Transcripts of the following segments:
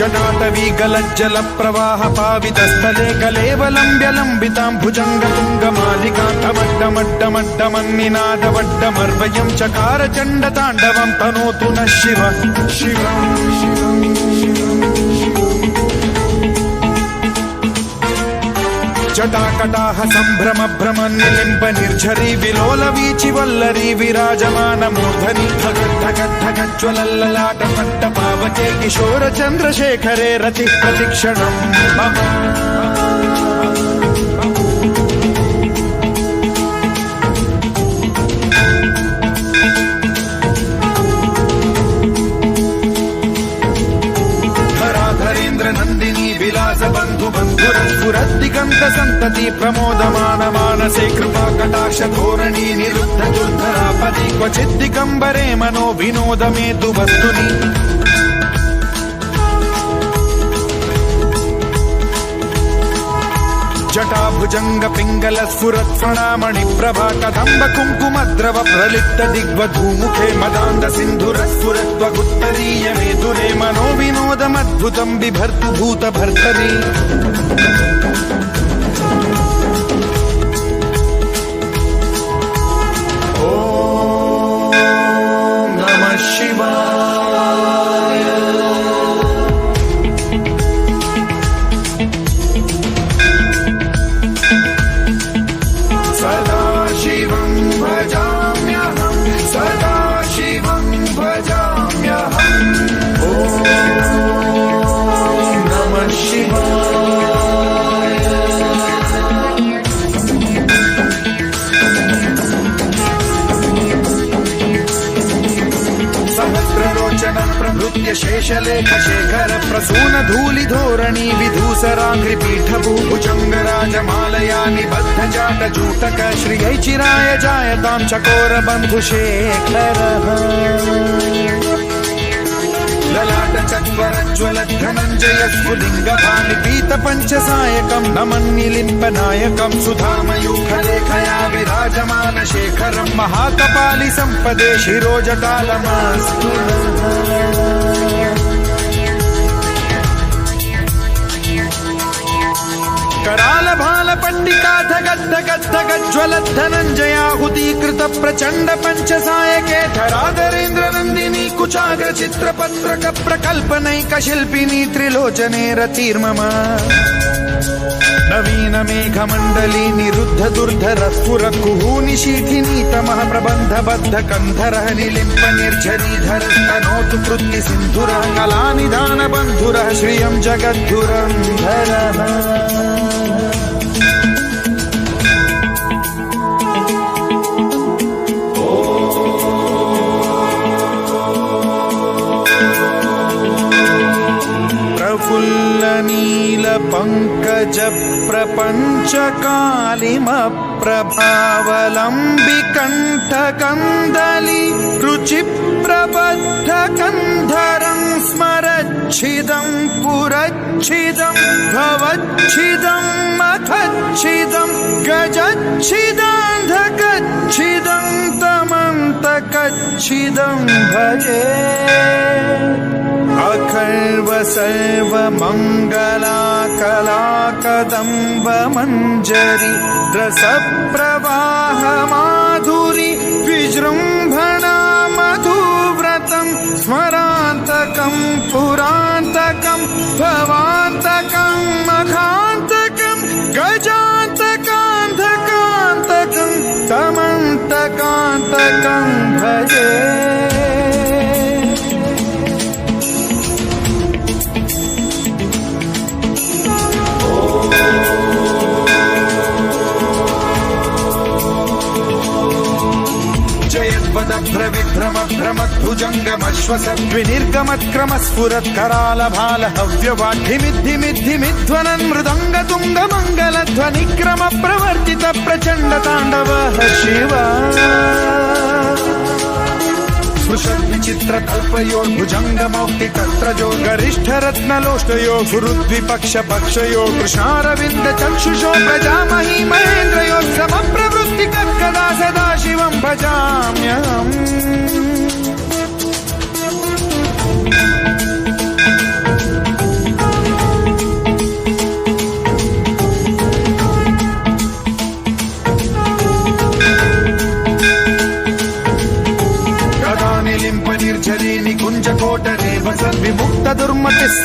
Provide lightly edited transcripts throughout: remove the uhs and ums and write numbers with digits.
जटाटवी गलज्जल प्रवाह पावितस्थले कलेवलम्ब्यलम्बितां भुजङ्गतुङ्गमालिकान्तमड्डमड्डमड्डमन्निनादवड्डमर्वयं चकार चण्डताण्डवं तनोतु नः शिव शिव जटाकटाह सम्भ्रम भ्रमन्निलिम्ब निर्झरी विलोल वीचि वल्लरी विराजमान मूर्धनि धगद्धगद्धगज्ज्वलल्ललाट पट्ट पावके किशोर चन्द्रशेखरे रति प्रतिक्षणम् मम नंदिनी विलास बंधु बंधुरस्फुरद्दिगंत संतति प्रमोदमान मानसे कृपा कटाक्ष धोरणी निरुद्ध दुर्धरापदि क्वचित् दिगंबरे मनो विनोद मेतु वस्तुनि जटाभुजंग पिंगल स्फुरत् फणामणि प्रभा कदंब कुंकुमद्रव प्रलिप्त दिग्वधूमुखे मदान्ध सिन्धुर स्फुरत्वगुत्तरीय मेधुरे मनो विनोदमद्भुतं बिभर्तु भूत भर्तरि ॐ नमः शिवाय शेषलेख शेखर प्रसून धूलि धोरणी विधूसराङ्घ्रि पीठभूभुजङ्ग राजमालया निबद्ध जाट जूटक श्रियै चिराय जायतां चकोर बन्धुशेखरः ललाट चत्वरज्ज्वल धनञ्जय स्फुलिङ्गभानि पीत पञ्चसायकं नमन्निलिम्बनायकं सुधामयूखलेखया विराजमान शेखरं महाकपालि सम्पदे शिरोजटालमस्तु कराल भाल पट्टिका धगद्धगद्धगज्ज्वलद्धनञ्जयाहुतीकृत प्रचण्ड पञ्चसायके धराधरेन्द्र नन्दिनी कुचाग्र चित्रपत्रक प्रकल्पनैक शिल्पिनी त्रिलोचने रतिर्मम नवीन मेघमण्डली निरुद्ध दुर्धर स्फुर कुहूनि शीथिनी तमः प्रबन्ध बद्ध कन्धरः निलिम्प निर्झरीधर तनोतु कृत्ति सिन्धुरः कलानिधान बन्धुरः श्रियं जगद्धुरन्धरः प्रफुल्लनील पंकज प्रपंच कालिमप्रभावलम्बिकण्ठ कन्दली रुचि प्रबद्ध कन्धरं स्मरच्छिदं पुरच्छिदं भवच्छिदं मखच्छिदं गजच्छिदान्धकच्छिदं तमन्तकच्छिदं भजे अखर्व सर्व मंगला कला कदम्ब मंजरी रस प्रवाह माधुरी विजृंभणा मधुव्रतं स्मरान्तकं पुरान्तकं भवान्तकं मखान्तकं गजान्तकान्धकान्तकं तमन्तकान्तकं भजे भ्रविभ्रम भ्रमद्भुजङ्गमश्वसद्विनिर्गमत्क्रम स्फुरत्कराल भाल हव्यवाढ्यमिद्धिमिद्धिमिध्वनन् मृदङ्ग तुङ्ग मङ्गलध्वनिक्रम प्रवर्तित प्रचण्ड ताण्डवः शिव स्पृशद्विचित्र कल्पयोर्भुजङ्गमौक्ति तत्रजो गरिष्ठ रत्नलोष्टयो गुरुद्विपक्ष पक्षयो कृष्णारविन्द चक्षुषो प्रजामहि महेन्द्रयो समप्रवृत्ति कदा सदा शिवं भजाम्यहम्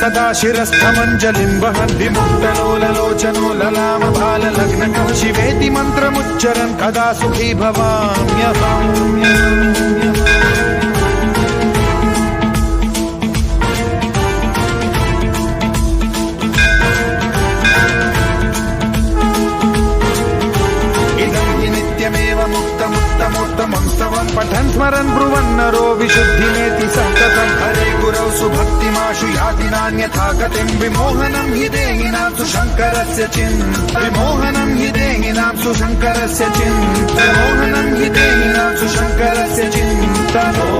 सदा शिरस्थमञ्जलिं वहन् विमुक्तलोललोचनो ललामबाललग्नकः शिवेति मन्त्रमुच्चरन् कदा सुखी भवाम्यहम्। मुक्तमुत्तमोत्तमं स्तवं पठन् स्मरन् ब्रुवन्नरो विशुद्धिमेति सन्ततं हरे गुरौ सुभक्तिमाशु याति नान्यथा गतिं विमोहनं हि देहिनां सुशङ्करस्य विमोहनं हि देहिनां सुशङ्करस्य विमोहनं हि देहिनां सुशङ्करस्य चिन्तनो।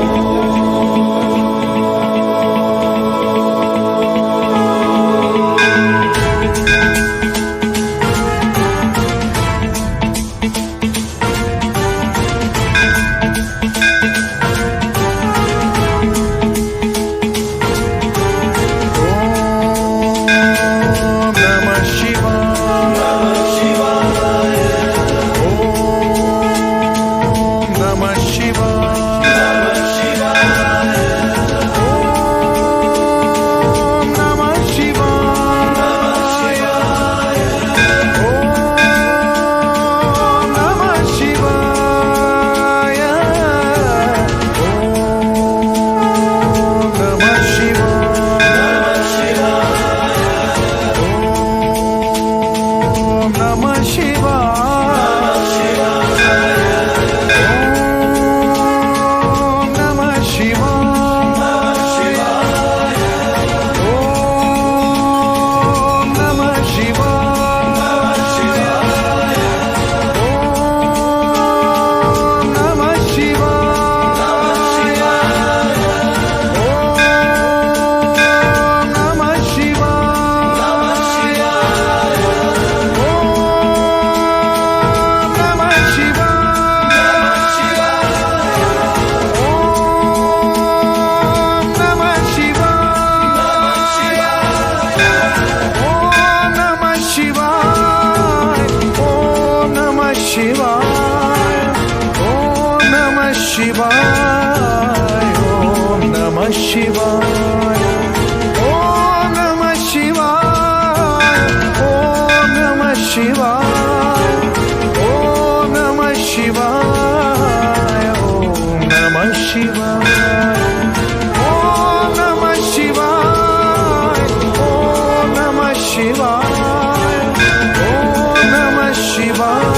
Shiva.